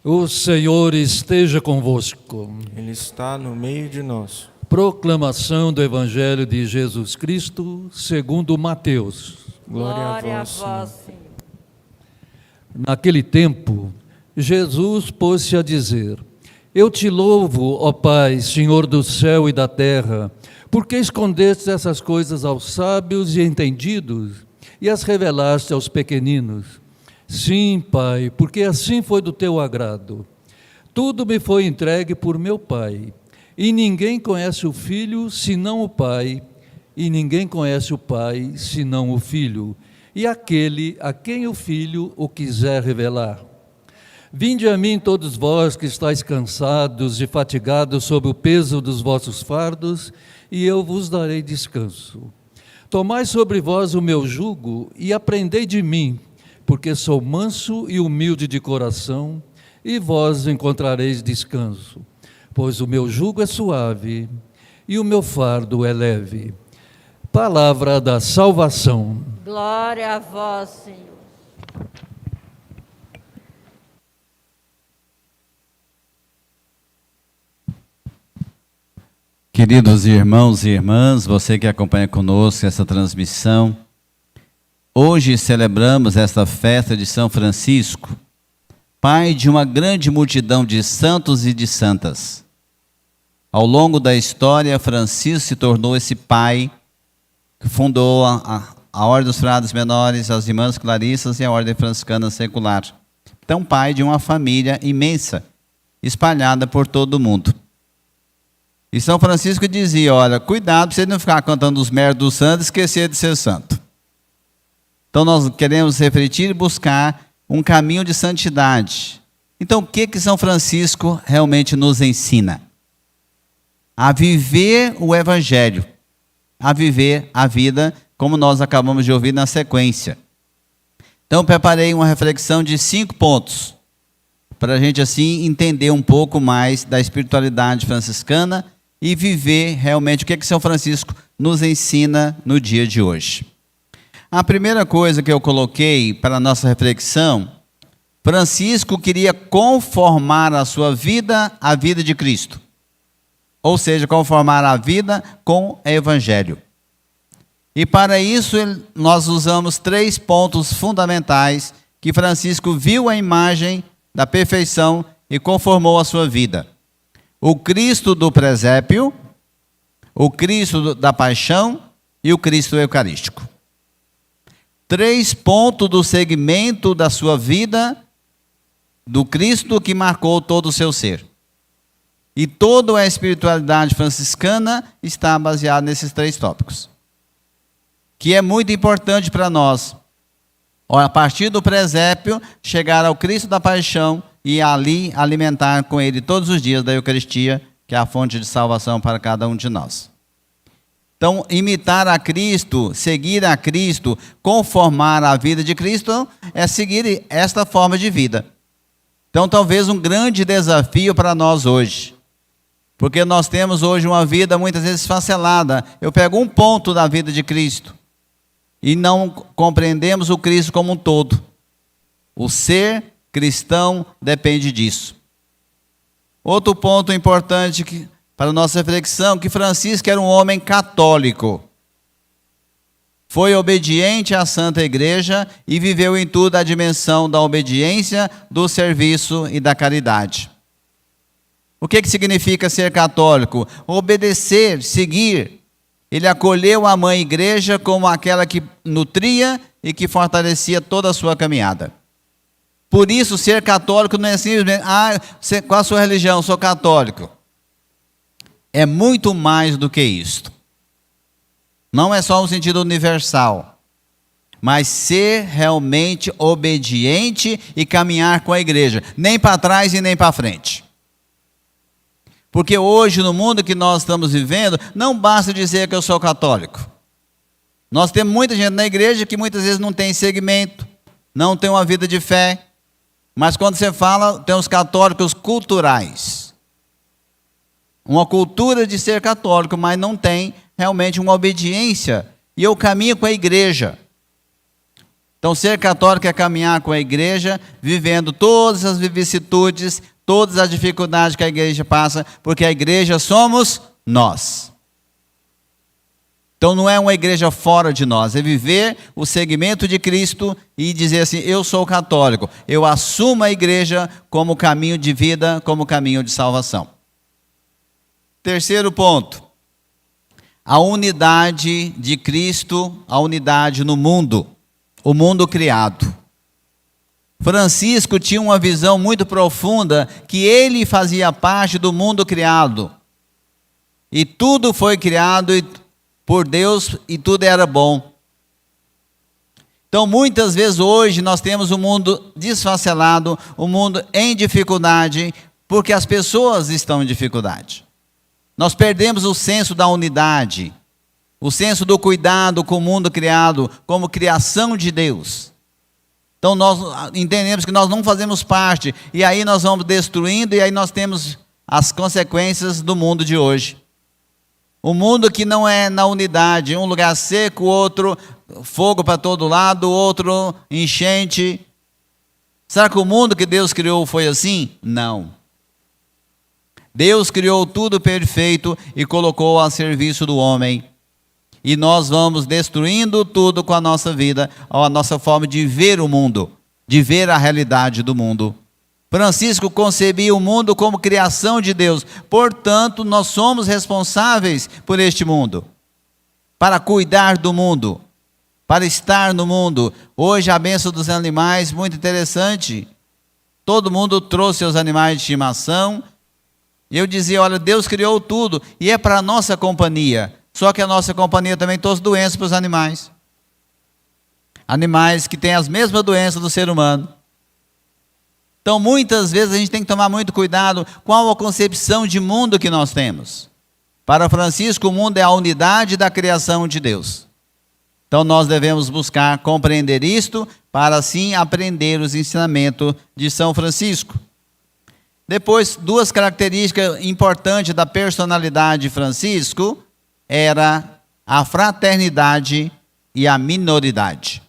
O Senhor esteja convosco. Ele está no meio de nós. Proclamação do Evangelho de Jesus Cristo, segundo Mateus. Glória a vós, Senhor. Naquele tempo, Jesus pôs-se a dizer: Eu te louvo, ó Pai, Senhor do céu e da terra, porque escondeste essas coisas aos sábios e entendidos e as revelaste aos pequeninos. Sim, Pai, porque assim foi do teu agrado. Tudo me foi entregue por meu Pai, e ninguém conhece o Filho senão o Pai, e ninguém conhece o Pai senão o Filho, e aquele a quem o Filho o quiser revelar. Vinde a mim todos vós que estáis cansados e fatigados sob o peso dos vossos fardos, e eu vos darei descanso. Tomai sobre vós o meu jugo e aprendei de mim, porque sou manso e humilde de coração, e vós encontrareis descanso, pois o meu jugo é suave e o meu fardo é leve. Palavra da salvação. Glória a vós, Senhor. Queridos irmãos e irmãs, você que acompanha conosco essa transmissão, hoje celebramos esta festa de São Francisco, pai de uma grande multidão de santos e de santas. Ao longo da história, Francisco se tornou esse pai que fundou a Ordem dos Frades Menores, as Irmãs Clarissas e a Ordem Franciscana Secular. Então, pai de uma família imensa, espalhada por todo o mundo. E São Francisco dizia, olha, cuidado para você não ficar cantando os méritos dos santos e esquecer de ser santo. Então nós queremos refletir e buscar um caminho de santidade. Então o que São Francisco realmente nos ensina? A viver o Evangelho, a viver a vida, como nós acabamos de ouvir na sequência. Então preparei uma reflexão de 5 pontos, para a gente assim entender um pouco mais da espiritualidade franciscana e viver realmente o que São Francisco nos ensina no dia de hoje. A primeira coisa que eu coloquei para a nossa reflexão, Francisco queria conformar a sua vida à vida de Cristo. Ou seja, conformar a vida com o Evangelho. E para isso nós usamos 3 pontos fundamentais que Francisco viu a imagem da perfeição e conformou a sua vida. O Cristo do presépio, o Cristo da paixão e o Cristo eucarístico. 3 pontos do segmento da sua vida, do Cristo que marcou todo o seu ser. E toda a espiritualidade franciscana está baseada nesses 3 tópicos. Que é muito importante para nós. A partir do presépio, chegar ao Cristo da paixão e ali alimentar com Ele todos os dias da Eucaristia, que é a fonte de salvação para cada um de nós. Então, imitar a Cristo, seguir a Cristo, conformar a vida de Cristo, é seguir esta forma de vida. Então, talvez um grande desafio para nós hoje. Porque nós temos hoje uma vida muitas vezes esfacelada. Eu pego um ponto da vida de Cristo e não compreendemos o Cristo como um todo. O ser cristão depende disso. Outro ponto importante para a nossa reflexão, que Francisco era um homem católico. Foi obediente à Santa Igreja e viveu em tudo a dimensão da obediência, do serviço e da caridade. O que significa ser católico? Obedecer, seguir. Ele acolheu a Mãe Igreja como aquela que nutria e que fortalecia toda a sua caminhada. Por isso, ser católico não é simplesmente, qual a sua religião? Eu sou católico. É muito mais do que isto. Não é só um sentido universal, mas ser realmente obediente e caminhar com a igreja, nem para trás e nem para frente. Porque hoje, no mundo que nós estamos vivendo, não basta dizer que eu sou católico. Nós temos muita gente na igreja que muitas vezes não tem segmento, não tem uma vida de fé, mas quando você fala, tem os católicos culturais. Uma cultura de ser católico, mas não tem realmente uma obediência. E eu caminho com a igreja. Então, ser católico é caminhar com a igreja, vivendo todas as vicissitudes, todas as dificuldades que a igreja passa, porque a igreja somos nós. Então, não é uma igreja fora de nós, é viver o segmento de Cristo e dizer assim, eu sou católico, eu assumo a igreja como caminho de vida, como caminho de salvação. Terceiro ponto, a unidade de Cristo, a unidade no mundo, o mundo criado. Francisco tinha uma visão muito profunda que ele fazia parte do mundo criado. E tudo foi criado por Deus e tudo era bom. Então, muitas vezes hoje nós temos um mundo desfacelado, um mundo em dificuldade, porque as pessoas estão em dificuldade. Nós perdemos o senso da unidade, o senso do cuidado com o mundo criado, como criação de Deus. Então nós entendemos que nós não fazemos parte, e aí nós vamos destruindo, e aí nós temos as consequências do mundo de hoje. O mundo que não é na unidade, um lugar seco, outro fogo para todo lado, outro enchente. Será que o mundo que Deus criou foi assim? Não. Deus criou tudo perfeito e colocou a serviço do homem. E nós vamos destruindo tudo com a nossa vida, a nossa forma de ver o mundo, de ver a realidade do mundo. Francisco concebia o mundo como criação de Deus, portanto, nós somos responsáveis por este mundo, para cuidar do mundo, para estar no mundo. Hoje a bênção dos animais, muito interessante. Todo mundo trouxe seus animais de estimação. E eu dizia, olha, Deus criou tudo e é para a nossa companhia. Só que a nossa companhia também trouxe doenças para os animais. Animais que têm as mesmas doenças do ser humano. Então, muitas vezes a gente tem que tomar muito cuidado com a concepção de mundo que nós temos. Para Francisco, o mundo é a unidade da criação de Deus. Então, nós devemos buscar compreender isto para assim aprender os ensinamentos de São Francisco. Depois, duas características importantes da personalidade de Francisco era a fraternidade e a minoridade.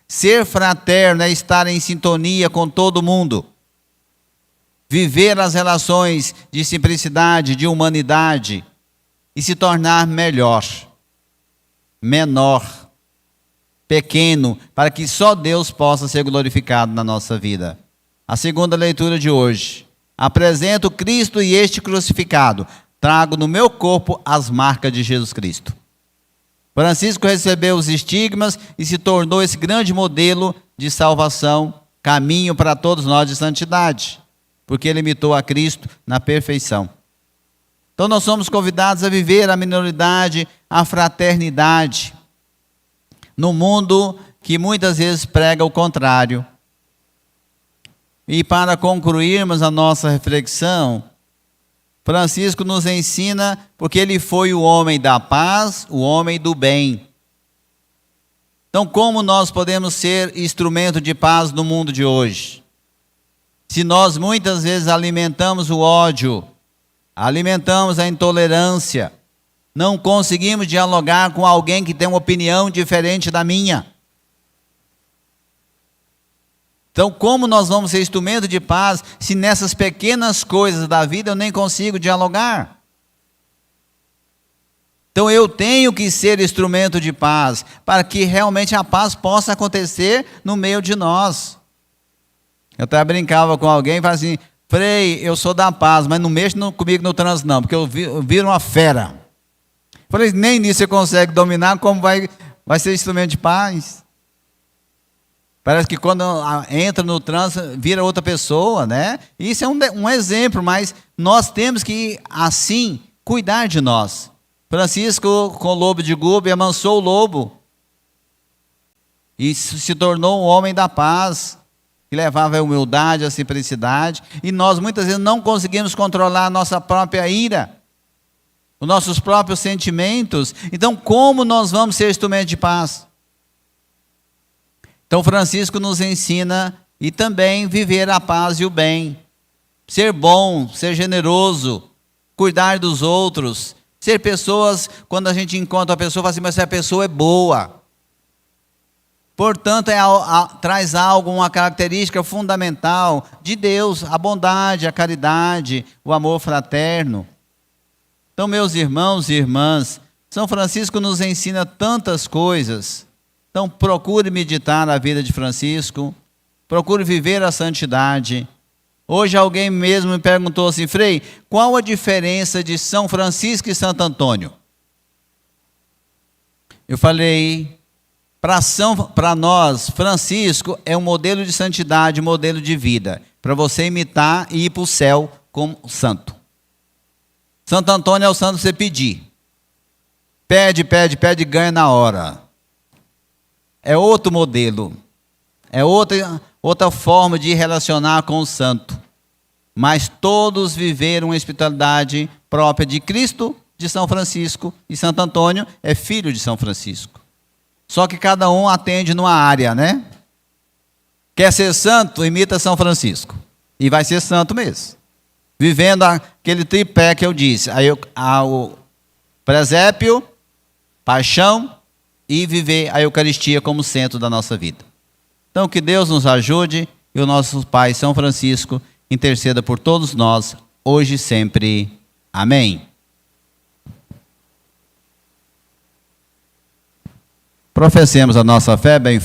Ser fraterno é estar em sintonia com todo mundo. Viver as relações de simplicidade, de humanidade e se tornar melhor, menor, pequeno, para que só Deus possa ser glorificado na nossa vida. A segunda leitura de hoje. Apresento Cristo e este crucificado. Trago no meu corpo as marcas de Jesus Cristo. Francisco recebeu os estigmas e se tornou esse grande modelo de salvação, caminho para todos nós de santidade, porque ele imitou a Cristo na perfeição. Então nós somos convidados a viver a minoridade, a fraternidade, no mundo que muitas vezes prega o contrário. E para concluirmos a nossa reflexão, Francisco nos ensina porque ele foi o homem da paz, o homem do bem. Então, como nós podemos ser instrumento de paz no mundo de hoje? Se nós muitas vezes alimentamos o ódio, alimentamos a intolerância, não conseguimos dialogar com alguém que tem uma opinião diferente da minha. Então, como nós vamos ser instrumento de paz se nessas pequenas coisas da vida eu nem consigo dialogar? Então, eu tenho que ser instrumento de paz para que realmente a paz possa acontecer no meio de nós. Eu até brincava com alguém e falava assim, Frei, eu sou da paz, mas não mexa comigo no trânsito não, porque eu viro uma fera. Falei, nem nisso você consegue dominar, como vai ser instrumento de paz? Parece que quando entra no trânsito, vira outra pessoa, né? Isso é um exemplo, mas nós temos que, assim, cuidar de nós. Francisco, com o lobo de Guba, amansou o lobo. E se tornou um homem da paz, que levava a humildade, a simplicidade. E nós, muitas vezes, não conseguimos controlar a nossa própria ira, os nossos próprios sentimentos. Então, como nós vamos ser instrumento de paz? Então, Francisco nos ensina e também viver a paz e o bem. Ser bom, ser generoso, cuidar dos outros. Ser pessoas, quando a gente encontra a pessoa, fala assim, mas essa pessoa é boa. Portanto, traz algo, uma característica fundamental de Deus, a bondade, a caridade, o amor fraterno. Então, meus irmãos e irmãs, São Francisco nos ensina tantas coisas. Então, procure meditar na vida de Francisco, procure viver a santidade. Hoje alguém mesmo me perguntou assim: Frei, qual a diferença de São Francisco e Santo Antônio? Eu falei, para nós, Francisco é um modelo de santidade, um modelo de vida, para você imitar e ir para o céu como santo. Santo Antônio é o santo você pedir. Pede, pede, pede, ganha na hora. É outro modelo. É outra forma de relacionar com o santo. Mas todos viveram a espiritualidade própria de Cristo, de São Francisco, e Santo Antônio é filho de São Francisco. Só que cada um atende numa área, né? Quer ser santo, imita São Francisco. E vai ser santo mesmo. Vivendo aquele tripé que eu disse. Aí o presépio, paixão e viver a Eucaristia como centro da nossa vida. Então que Deus nos ajude e o nosso Pai São Francisco interceda por todos nós, hoje e sempre. Amém. Professemos a nossa fé, bem